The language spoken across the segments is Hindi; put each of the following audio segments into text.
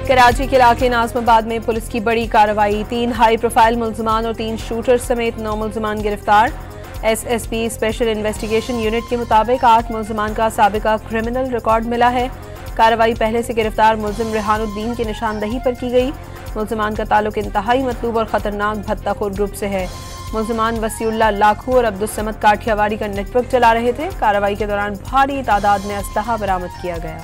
कराची के इलाके नाज़माबाद में पुलिस की बड़ी कार्रवाई, 3 हाई प्रोफाइल मुल्ज़िमान और 3 शूटर समेत 9 मुल्ज़िमान गिरफ्तार। SSP स्पेशल इन्वेस्टिगेशन यूनिट के मुताबिक 8 मुल्ज़िमान का साबिका क्रिमिनल रिकॉर्ड मिला है। कार्रवाई पहले से गिरफ्तार मुल्ज़िम रेहानुद्दीन की निशानदही पर की गई। मुल्ज़िमान का ताल्लुक इंतहाई मतलूब और ख़तरनाक भत्ताखोर ग्रुप से है। मुल्ज़िमान वसीउल्लाह लाखू और अब्दुस्समद काठियावाड़ी का नेटवर्क चला रहे थे। कार्रवाई के दौरान भारी तादाद में असलहा बरामद किया गया।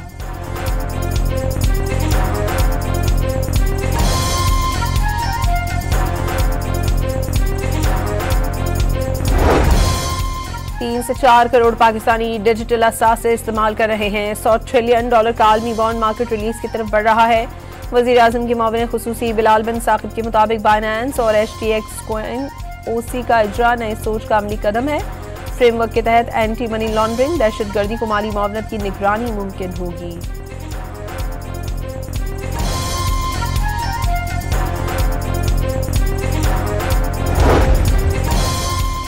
$3 से 4 करोड़ पाकिस्तानी डिजिटल असासे इस्तेमाल कर रहे हैं। $100 ट्रिलियन का आलमी बॉन्ड मार्केट रिलीज की तरफ बढ़ रहा है। वज़ीर आज़म के मुआविन खुसूसी बिलाल बिन साकिब के मुताबिक बाइनेंस और HTX कॉइन OC का इजरा नए सोच का अमली कदम है। फ्रेमवर्क के तहत एंटी मनी लॉन्ड्रिंग, दहशतगर्दी को माली मुआवनत की निगरानी मुमकिन होगी।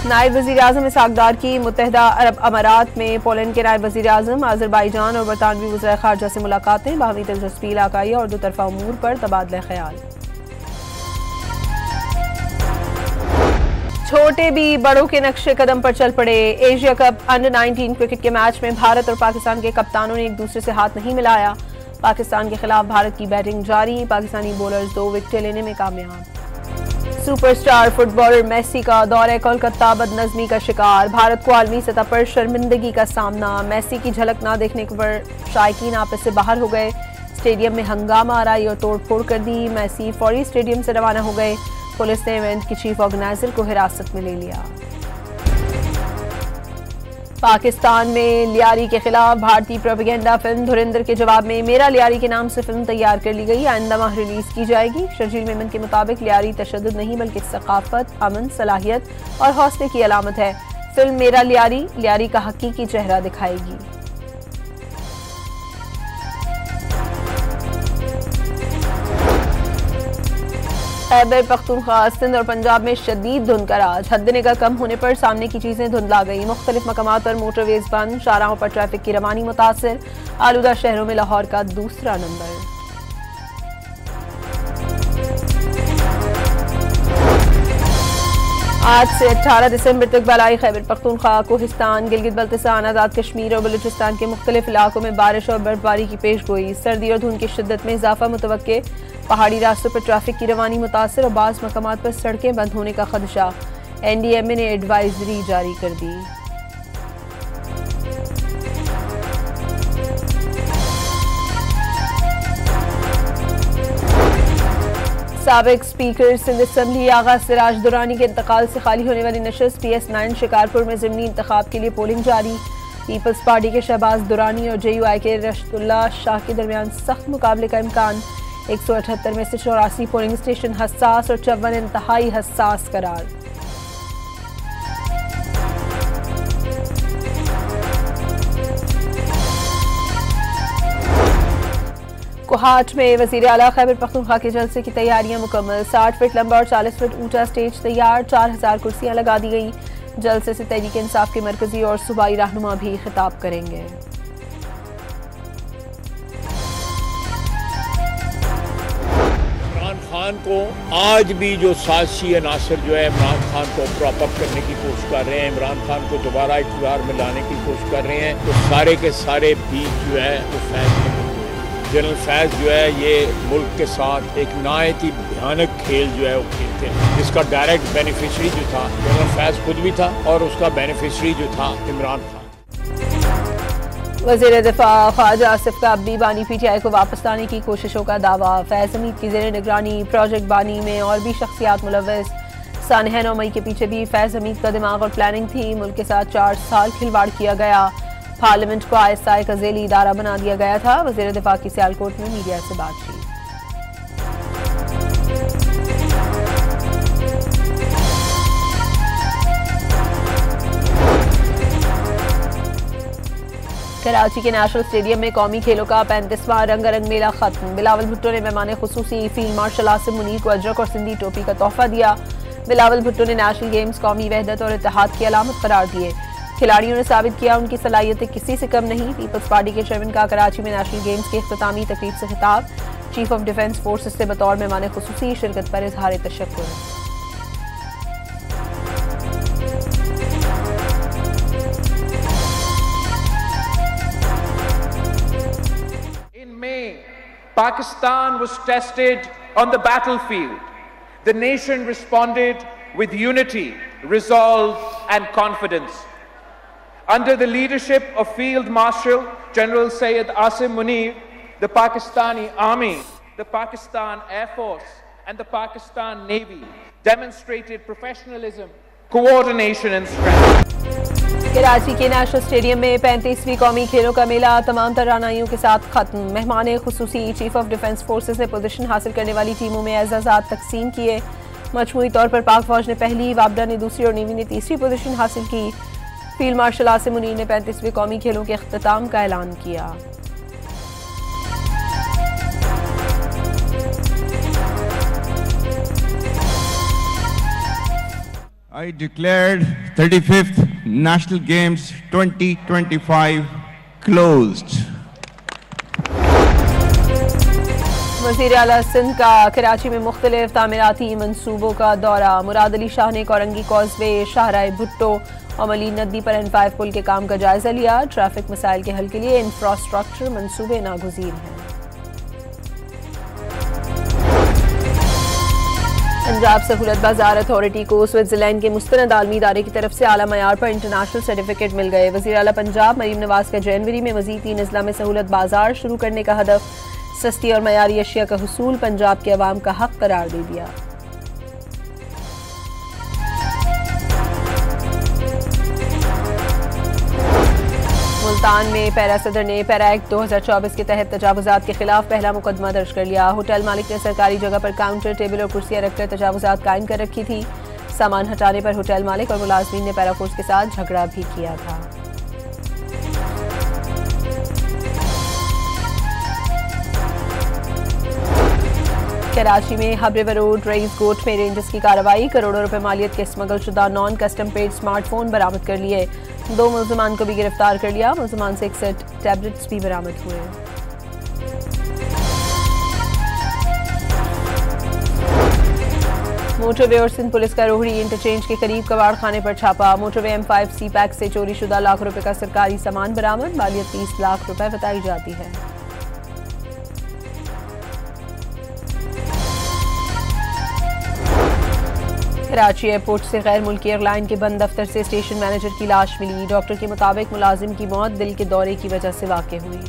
नायब वज़ीर आज़म इसहाक डार की मुत्तहिदा अरब अमारात में पोलैंड के नायब वज़ीर आज़म, आज़रबाईजान और बरतानवी वज़ीर ख़ारजा से मुलाकातें, बाहमी दिलचस्पी, इलाकाई और दोतरफा उमूर पर तबादला ख्याल। छोटे भी बड़ों के नक्शे कदम पर चल पड़े। एशिया कप अंडर-19 क्रिकेट के मैच में भारत और पाकिस्तान के कप्तानों ने एक दूसरे से हाथ नहीं मिलाया। पाकिस्तान के खिलाफ भारत की बैटिंग जारी, पाकिस्तानी बॉलर्स 2 विकेटें लेने में कामयाब। सुपरस्टार फुटबॉलर मेसी का दौरे कोलकाता बदनज़मी का शिकार, भारत को आलमी सतह पर शर्मिंदगी का सामना। मेसी की झलक ना देखने पर शायकीन आपस से बाहर हो गए। स्टेडियम में हंगामा आराई और तोड़फोड़ कर दी। मेसी फौरी स्टेडियम से रवाना हो गए। पुलिस ने इवेंट की चीफ ऑर्गेनाइजर को हिरासत में ले लिया। पाकिस्तान में लियारी के खिलाफ भारतीय प्रोपेगेंडा फिल्म धुरंधर के जवाब में मेरा लियारी के नाम से फिल्म तैयार कर ली गई। आइंदा माह रिलीज की जाएगी। शर्जील मेमन के मुताबिक लियारी तशद्दुद नहीं बल्कि सकाफत, अमन, सलाहियत और हौसले की अलामत है। फिल्म मेरा लियारी लियारी का हकीकी चेहरा दिखाएगी। खैबर पख्तूनख्वा, सिंध और पंजाब में शदीद धुंध का राज, हद निगाह कम होने पर सामने की चीजें धुंधला गई। मुख्तलिफ मकामात पर मोटरवेज बंद, शाहराहों पर ट्रैफिक की रवानी मुतासिर। आलूदा शहरों में लाहौर का दूसरा नंबर। आज से 18 दिसंबर तक बलाई खैबर पख्तूनख्वा, कोहिस्तान, गिलगित बल्तिस्तान, आज़ाद कश्मीर और बलूचिस्तान के मुख्तलिफ इलाकों में बारिश और बर्फबारी की पेशगोई। सर्दी और धुंध की शिद्दत में इजाफा मुतवक्के। पहाड़ी रास्तों पर ट्रैफिक की रवानी मुतासर और बाज़ मकामात पर सड़कें बंद होने का खदशा। NDMA ने एडवाइजरी जारी कर दी। साबिक स्पीकर सिंध असम्बली आगा सिराज दुरानी के इंतकाल से खाली होने वाली नशस्त PS9 शिकारपुर में ज़िमनी इंतखाब के लिए पोलिंग जारी। पीपल्स पार्टी के शहबाज दुरानी और JUI के रशदुल्ला शाह के दरमियान सख्त मुकाबले का इम्कान। 178 में से 84 पोलिंग स्टेशन हसास और 54 इंतहाई हसास करार। कोहाट में वज़ीर आला खैबर पख्तूनख्वा के जलसे की तैयारियां मुकम्मल। 60 फीट लंबा और 40 फीट ऊंचा स्टेज तैयार। 4000 कुर्सियां लगा दी गई। जलसे से तहरीक इंसाफ के मरकजी और सूबाई रहनुमा भी खिताब करेंगे। खान को आज भी जो साजिशी अनासर जो है इमरान खान को प्रॉप अप करने की कोशिश कर रहे हैं, इमरान खान को दोबारा इक़्तिदार में लाने की कोशिश कर रहे हैं, तो सारे के सारे बीज जो है वो फैज़ में जनरल फैज़ जो है ये मुल्क के साथ एक नहायत ही भयानक खेल जो है वो खेलते हैं, जिसका डायरेक्ट बेनिफिशरी जो था जनरल फैज़ खुद भी था और उसका बेनिफिशरी जो था इमरान खान। वज़ीर दिफा ख्वाजा आसिफ का अब भी बानी PTI को वापस लाने की कोशिशों का दावा। फैज़ हमीद की ज़ेर निगरानी प्रोजेक्ट बानी में और भी शख्सियात मुलव्वस। सानह 9 मई के पीछे भी फैज़ हमीद का दिमाग और प्लानिंग थी। मुल्क के साथ 4 साल खिलवाड़ किया गया। पार्लियामेंट को ISI का ज़ेली इदारा बना दिया गया था। वज़ीर दिफा की सियालकोट में मीडिया से बातचीत। कराची के नेशनल स्टेडियम में कौमी खेलों का 35वां रंगारंग मेला खत्म। बिलावल भुट्टो ने मेहमान खुसूसी फील्ड मार्शल आसिम मुनीर को अजरक और सिंधी टोपी का तोहफा दिया। बिलावल भुट्टो ने नेशनल गेम्स कौमी वहदत और इत्तेहाद की अलामत करार दिए। खिलाड़ियों ने साबित किया उनकी सलाहियतें किसी से कम नहीं। पीपल्स पार्टी के चेयरमैन का कराची में नेशनल गेम्स के इख्तितामी तकरीब से खिताब। चीफ ऑफ डिफेंस फोर्सेस से बतौर मेहमान खुसूसी शिरकत पर इजहार तशक्कुर। Pakistan was tested on the battlefield. The nation responded with unity, resolve, and confidence. Under the leadership of Field Marshal General Syed Asim Munir, the Pakistani Army, the Pakistan Air Force, and the Pakistan Navy demonstrated professionalism, coordination, and strength. Karachi के नेशनल स्टेडियम में 35वीं कौमी खेलों का मेला तमाम तरानाइयों के साथ खत्म। मेहमान खुसूसी चीफ ऑफ डिफेंस फोर्सेस ने पोजीशन हासिल करने वाली टीमों में एजाज़ात तकसीम किए। मजमूई तौर पर पाक फौज ने पहली, वाबडा ने दूसरी और नेवी ने तीसरी पोजीशन हासिल की। फील्ड मार्शल आसिम मुनीर ने 35वीं कौमी खेलों के अख्तिताम का ऐलान किया। I declared 35th National Games 2025 closed. वज़ीर आला सिंध का कराची में मुख्तलिफ तामीराती मनसूबों का दौरा। मुराद अली शाह ने कोरंगी कॉजवे, शाहराह भुट्टो और मलीन नदी पर N5 पुल के काम का जायजा लिया। ट्रैफिक मसाइल के हल के लिए इंफ्रास्ट्रक्चर मनसूबे नागुज़ीर हैं। पंजाब सहूलत बाजार अथॉरिटी को स्विट्जरलैंड के मुस्तनद आलमी इदारे की तरफ से आला मयार पर इंटरनेशनल सर्टिफिकेट मिल गए। वज़ीर आला पंजाब मरीम नवाज का जनवरी में मज़ीद 3 अजला में सहूलत बाजार शुरू करने का हदफ। सस्ती और मयारी अशिया का हुसूल पंजाब के अवाम का हक करार दे दिया। मुल्तान में पैरा सदर ने पैरा एक्ट 2024 के तहत तजावुजात के खिलाफ पहला मुकदमा दर्ज कर लिया। होटल मालिक ने सरकारी जगह पर काउंटर, टेबल और कुर्सियां रखकर तजावुजात कायम कर रखी थी। सामान हटाने पर होटल मालिक और मुलाजमीन ने पैरा फोर्स के साथ झगड़ा भी किया था। कराची में हब रिवर रोड रईस गोट में रेंजर्स की कार्रवाई। करोड़ों रुपए मालियत के स्मगल शुदा नॉन कस्टम पेड स्मार्टफोन बरामद कर लिए। 2 मुल्ज़िमान को भी गिरफ्तार कर लिया। मुल्ज़िमान से 61 टैबलेट्स भी बरामद हुए। मोटरवे और सिंध पुलिस का रोहड़ी इंटरचेंज के करीब कबाड़ खाने पर छापा। मोटरवे M5 सी पैक से चोरी शुदा लाख रुपए का सरकारी सामान बरामद। मालियत 30 लाख रुपए बताई जाती है। कराची एयरपोर्ट से गैर मुल्की एयरलाइन के बंद दफ्तर से स्टेशन मैनेजर की लाश मिली। डॉक्टर के मुताबिक मुलाजिम की मौत दिल के दौरे की वजह से वाक़ हुई।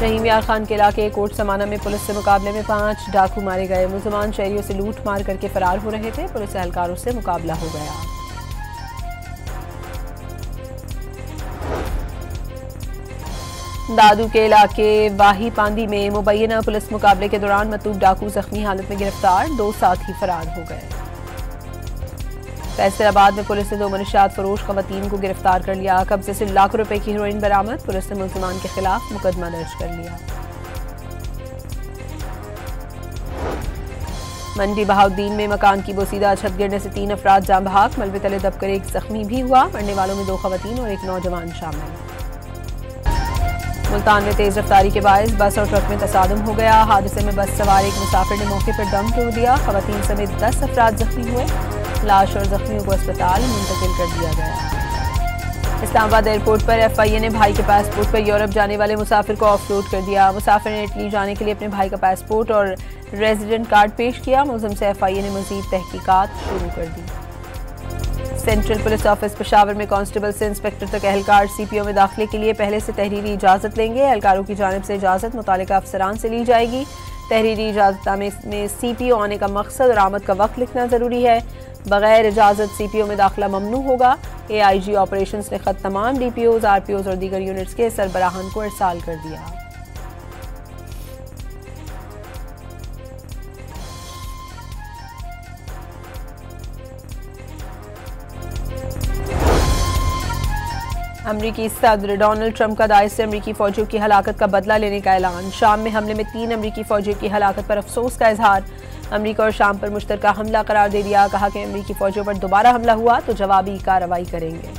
रहीम यार खान के इलाके कोट समाना में पुलिस से मुकाबले में 5 डाकू मारे गए। मुल्ज़िमान शहरियों से लूट मार करके फरार हो रहे थे। पुलिस एहलकारों से मुकाबला हो गया। दादू के इलाके वाही पांदी में मुबैना पुलिस मुकाबले के दौरान मतूब डाकू जख्मी हालत में गिरफ्तार। 2 साथी फरार हो गए। फैसलाबाद में पुलिस ने 2 मनशियात फरोश खवातीन को गिरफ्तार कर लिया। कब्जे से लाख रुपए की हेरोइन बरामद। पुलिस ने मुल्ज़िमान के खिलाफ मुकदमा दर्ज कर लिया। मंडी बहाउद्दीन में मकान की बोसीदा छत गिरने से 3 अफराद जान बहक। मलबे तले दबकर 1 जख्मी भी हुआ। मरने वालों में 2 खवातीन और 1 नौजवान शामिल। मुल्तान में तेज रफ्तारी के बायस बस और ट्रक में तसादुम हो गया। हादसे में बस सवार एक मुसाफिर ने मौके पर दम तोड़ दिया। खवातीन समेत 10 अफराद जख्मी हुए। लाश और जख्मियों को अस्पताल मुंतकिल कर दिया गया। इस्लामाबाद एयरपोर्ट पर FIA ने भाई के पासपोर्ट पर यूरोप जाने वाले मुसाफिर को ऑफलोड कर दिया। मुसाफिर ने इटली जाने के लिए अपने भाई का पासपोर्ट और रेजिडेंट कार्ड पेश किया। मुलजिम से FIA ने मजीद तहकीकात शुरू कर दी। सेंट्रल पुलिस ऑफिस पेशावर में कांस्टेबल से इंस्पेक्टर तक एहलकार CPO में दाखिले के लिए पहले से तहरीरी इजाज़त लेंगे। एहलकारों की जानिब से इजाज़त मुतालिका अफसरान से ली जाएगी। तहरीरी इजाज़त में CPO आने का मकसद और आमद का वक्त लिखना ज़रूरी है। बगैर इजाज़त CPO में दाखिला ममनू होगा। AIG ऑपरेशंस ने ख़त तमाम DPOs, RPOs और दीगर यूनिट्स के सरबराहान को इरसाल कर दिया। अमरीकी सदर डोनाल्ड ट्रंप का दाइश से अमरीकी फौजियों की हलाकत का बदला लेने का ऐलान। शाम में हमले में 3 अमरीकी फौजियों की हलाकत पर अफसोस का इजहार। अमरीका और शाम पर मुश्तरका हमला करार दे दिया। कहा कि अमरीकी फौजियों पर दोबारा हमला हुआ तो जवाबी कार्रवाई करेंगे।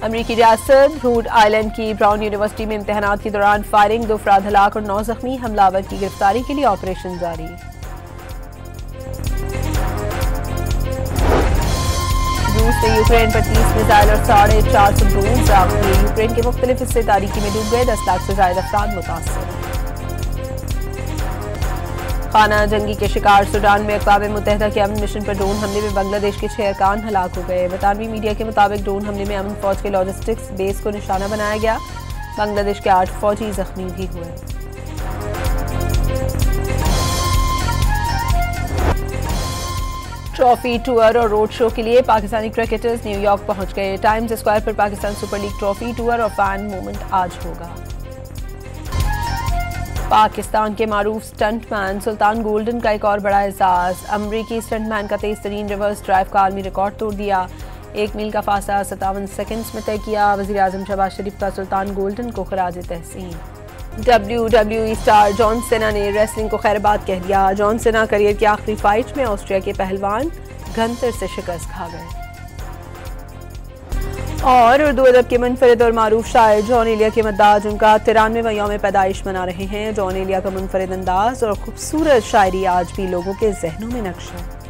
अमरीकी रियासत रूड आइलैंड की ब्राउन यूनिवर्सिटी में इम्तिहानात के दौरान फायरिंग, 2 अफराद हलाक और 9 जख्मी, हमलावर की गिरफ्तारी के लिए ऑपरेशन जारी। रूस ने यूक्रेन पर 30 मिसाइल और 450 ड्रोन दाग किए। यूक्रेन के मुख्तलिफ हिस्से तारीकी में डूब गए, 10 लाख से ज्यादा अफराद मुतासर। खाना जंगी के शिकार सूडान में अक़वाम मुत्तहिदा के अमन मिशन पर ड्रोन हमले में बांग्लादेश के 6 अरकान हलाक हो गए। बरतानवी मीडिया के मुताबिक ड्रोन हमले में अमन फौज के लॉजिस्टिक्स बेस को निशाना बनाया गया। बांग्लादेश के 8 फौजी जख्मी भी हुए। ट्रॉफी टूर और रोड शो के लिए पाकिस्तानी क्रिकेटर्स न्यूयॉर्क पहुंच गए। टाइम्स स्क्वायर पर Pakistan super league trophy tour और फैन मूवमेंट आज होगा। पाकिस्तान के मारूफ स्टंटमैन सुल्तान गोल्डन का एक और बड़ा एजाज। अमरीकी स्टंटमैन का तेज तरीन रिवर्स ड्राइव का आलमी रिकॉर्ड तोड़ दिया। 1 मील का फासला 57 सेकंड्स में तय किया। वज़ीर आज़म शहबाज शरीफ का सुल्तान गोल्डन को खराज तहसीन। WWE स्टार जॉन सेना ने रेसलिंग को खैरबाद कह दिया। जॉन सेना करियर की आखिरी फाइट में ऑस्ट्रिया के पहलवान गंतर से शिकस्त खा गए। और उर्दू अदब के मुनफरिद और मारूफ शायर जॉन एलिया के मद्दाज उनका 93वां यौम पैदाइश मना रहे हैं। जॉन एलिया का मुनफरिद अंदाज और खूबसूरत शायरी आज भी लोगों के जहनों में नक्श है।